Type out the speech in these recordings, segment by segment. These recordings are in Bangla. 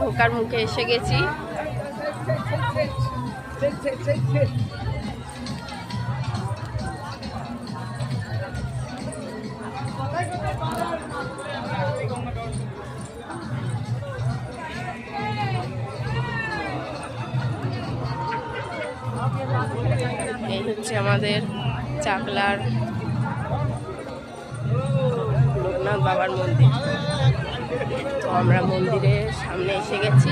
ঢোকার মুখে এসে গেছি। এই হচ্ছে আমাদের চাকলার লোকনাথ বাবার মন্দির। তো আমরা মন্দিরের সামনে এসে গেছি।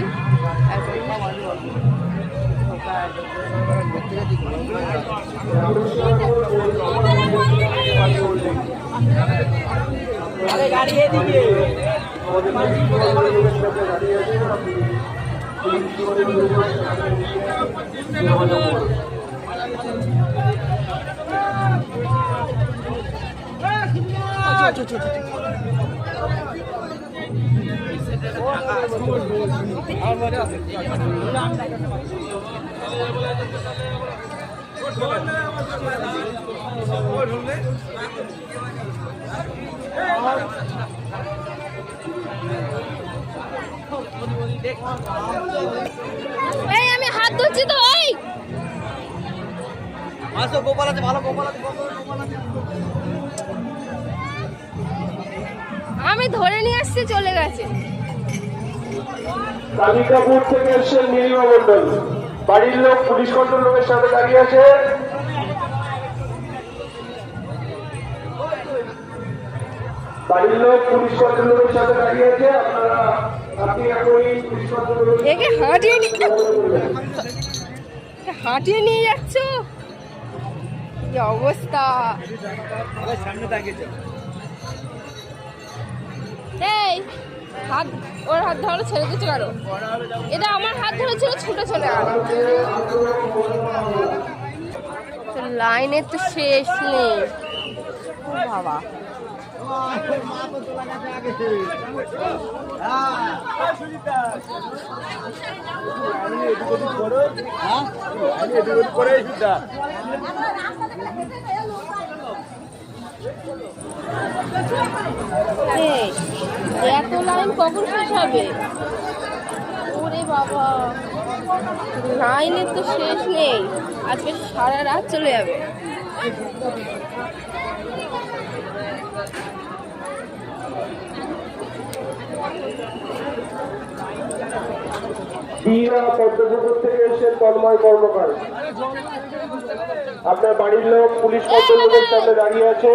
এই আমি হাত ধরছি তো। ওই আসো গোপাল আছে, ভালো গোপাল আছে, আমি ধরে নিয়ে আসছি, চলে গেছে। কালিকাপুর থেকে এসেছেন নীলিমা মন্ডল, বাড়ির লোক পুলিশ কন্ট্রোল রুমের সামনে দাঁড়িয়ে আছে। বাড়ির লোক পুলিশ কন্ট্রোল রুমের সামনে দাঁড়িয়ে আছে। আপনি এখনই পুলিশ কন্ট্রোল রুমে একে হাঁটিয়ে নিয়ে যাচ্ছ, কি অবস্থা। এই হাত, ওর হাত ধরে ছেড়ে দিচ্ছে কেন? এটা আমার হাত ধরেছিল, ছুটে চলে গেল। লাইনের তো শেষ নেই বাবা। এত লাইন কখন শেষ হবে? ওরে বাবা, লাইনের তো শেষ নেই, আজকে সারা রাত চলে যাবে। পদ্মপুকুর থেকে এসেছেন তন্ময় কর্মকার। আপনার বাড়ির লোক পুলিশ কন্ট্রোল রুমের সামনে দাঁড়িয়ে আছে,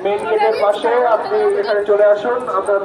মেন গেটের পাশে। আপনি এখানে চলে আসুন। আপনার